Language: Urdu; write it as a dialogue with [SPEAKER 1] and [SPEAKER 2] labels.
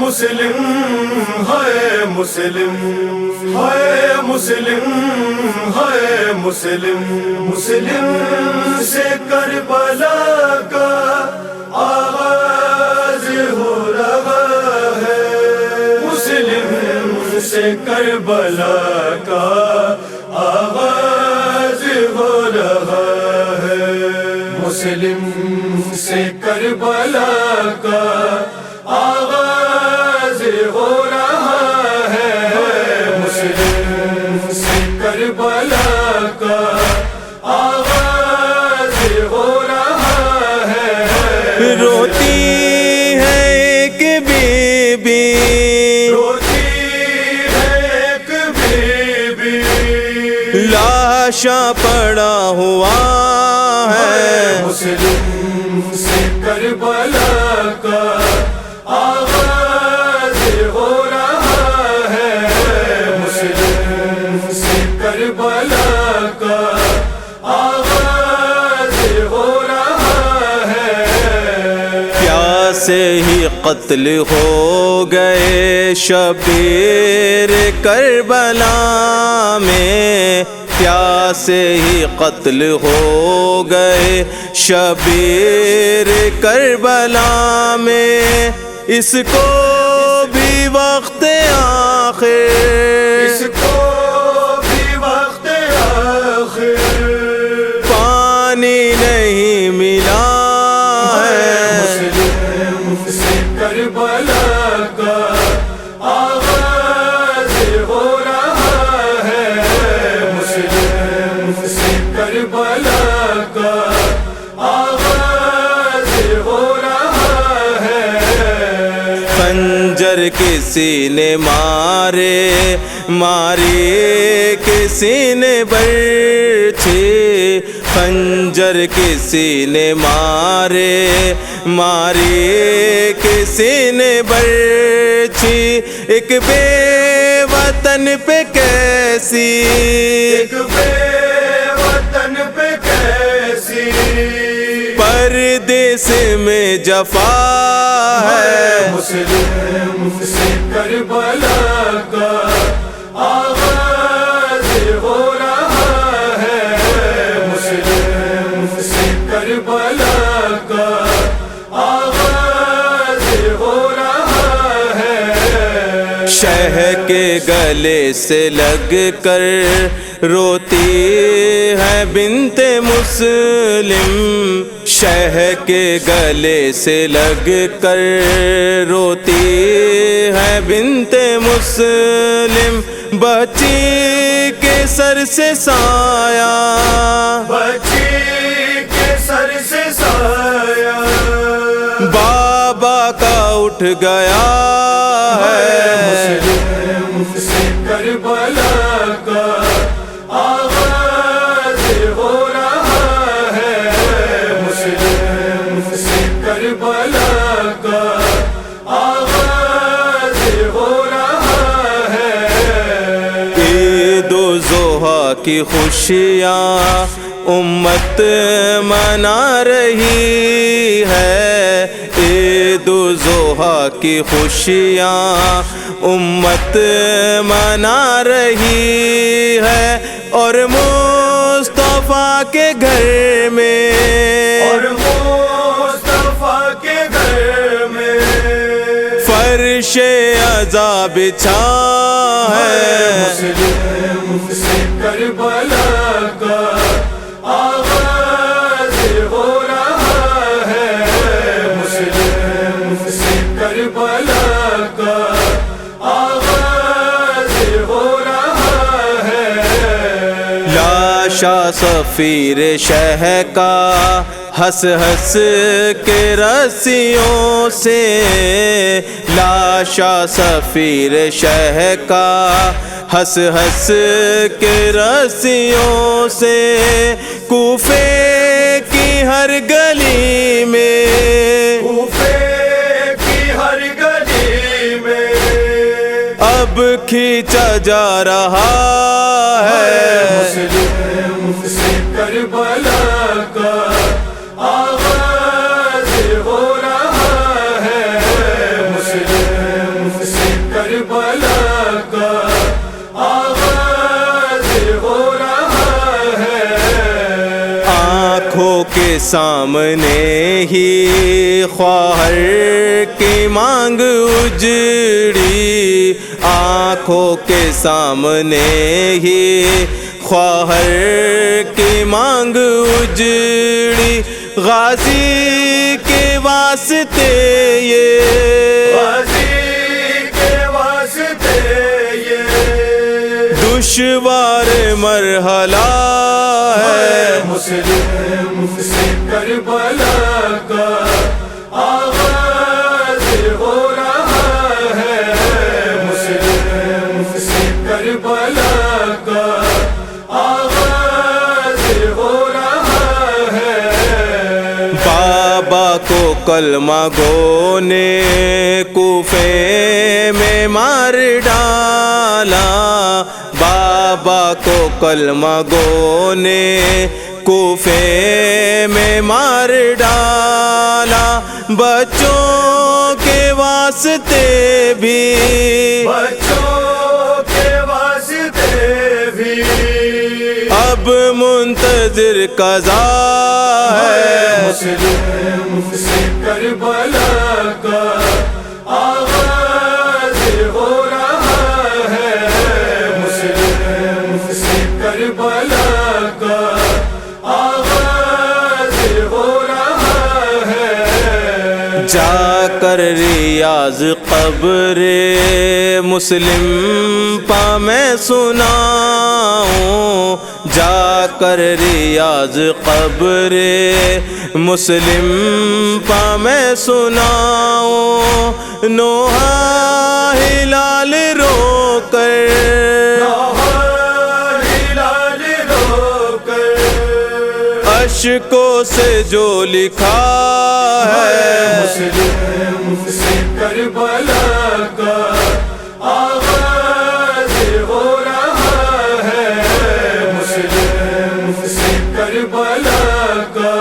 [SPEAKER 1] مسلم ہے مسلم ہے مسلم ہے مسلم مسلم سے کربلا کا آغاز ہو رہا ہے مسلم سے کربلا کا آغاز ہو رہا ہے مسلم سے کربلا کا آغاز ہو رہا ہے مسلم سے کربلا کا آغاز ہو رہا ہے
[SPEAKER 2] روتی ہے ایک بی بی
[SPEAKER 1] روتی ہے ایک بی بی
[SPEAKER 2] لاشاں پڑا ہوا ہے
[SPEAKER 1] مسلم سے کربلا کا آغاز ہو رہا ہے مسلم سے کربلا کا آغاز ہو رہا ہے
[SPEAKER 2] پیاسے ہی قتل ہو گئے شبیر کربلا میں پیاسے ہی قتل ہو گئے شبیر کربلا میں اس کو بھی وقت آخر
[SPEAKER 1] اس کو بھی وقت آخر
[SPEAKER 2] پانی نہیں ملا ہے
[SPEAKER 1] مسلم سے کربلا کا آغاز ہو رہا ہے مسلم سے کربلا کا آغاز ہو رہا ہے
[SPEAKER 2] خنجر کسی نے مارے ماری کسی نے برچھی خنجر کسی نے مارے ماری کسی نے برچھی ایک بے وطن پہ کیسی
[SPEAKER 1] ایک بے وطن پہ کیسی
[SPEAKER 2] پردیس میں جفا ہے
[SPEAKER 1] مسلم سے کربلا کا آغاز ہو رہا ہے مسلم سے کربلا کا آغاز ہو رہا ہے
[SPEAKER 2] شہ کے گلے سے لگ کر روتی ہے بنت مسلم شہ کے گلے سے لگ کر روتی ہے بنت مسلم بچی کے سر سے سایہ
[SPEAKER 1] بچی کے سر سے سایہ
[SPEAKER 2] بابا کا اٹھ گیا ہے
[SPEAKER 1] مسلم سے کربلا کا آغاز ہو رہا ہے مسلم سے کربلا کا آغاز ہو رہا ہے
[SPEAKER 2] عید و ضحیٰ کی خوشیاں امت منا رہی ہے عید و ضحیٰ کی خوشیاں امت منا رہی ہے اور مصطفیٰ کے گھر میں
[SPEAKER 1] اور مصطفیٰ کے گھر میں
[SPEAKER 2] فرش عزا بچھا ہے
[SPEAKER 1] مسلم سے کربلا کا آغاز ہو رہا ہے مسلم سے کربلا کا آغاز ہو رہا ہے
[SPEAKER 2] لاشا سفیر شہ کا ہنس ہنس کے رسیوں سے لاشا سفیر شہ کا ہنس ہنس کے رسیوں سے کوفے کی ہر گلی میں
[SPEAKER 1] کوفے کی ہر گلی میں
[SPEAKER 2] اب کھینچا جا رہا ہے
[SPEAKER 1] مسلم سے کربلا کا آغاز ہو رہا ہے مسلم
[SPEAKER 2] سامنے ہی خواہر کی مانگ اجڑی، آنکھوں کے سامنے ہی خواہر کی مانگ اجڑی، غازی کے واسطے یہ
[SPEAKER 1] غازی کے واسطے یہ
[SPEAKER 2] دشوار مرحلہ ہے،
[SPEAKER 1] مسلم سے کربلا کا آغاز ہو رہا ہے، مسلم سے کربلا کا آغاز ہو رہا ہے۔
[SPEAKER 2] بابا کو کلمہ گو نے کوفے میں مار ڈالا، بابا کو کلمہ گو نے کوفے میں مار ڈالا، بچوں کے واسطے بھی
[SPEAKER 1] بچوں کے واسطے بھی
[SPEAKER 2] اب منتظر قضا ہے،
[SPEAKER 1] مسلم سے کربلا کا آغاز ہو رہا ہے، مسلم سے کربلا کا آغاز ہو رہا ہے۔
[SPEAKER 2] جا کر ریاض قبر مسلم پا میں سناؤں، جا کر ریاض قبر مسلم پا میں سناؤں، نوحہ ہلال رو کر
[SPEAKER 1] ہلال رو کر
[SPEAKER 2] اشکوں سے جو لکھا ہے،
[SPEAKER 1] مسلم سے کربلا کا آغاز ہو رہا ہے، مسلم سے کربلا کا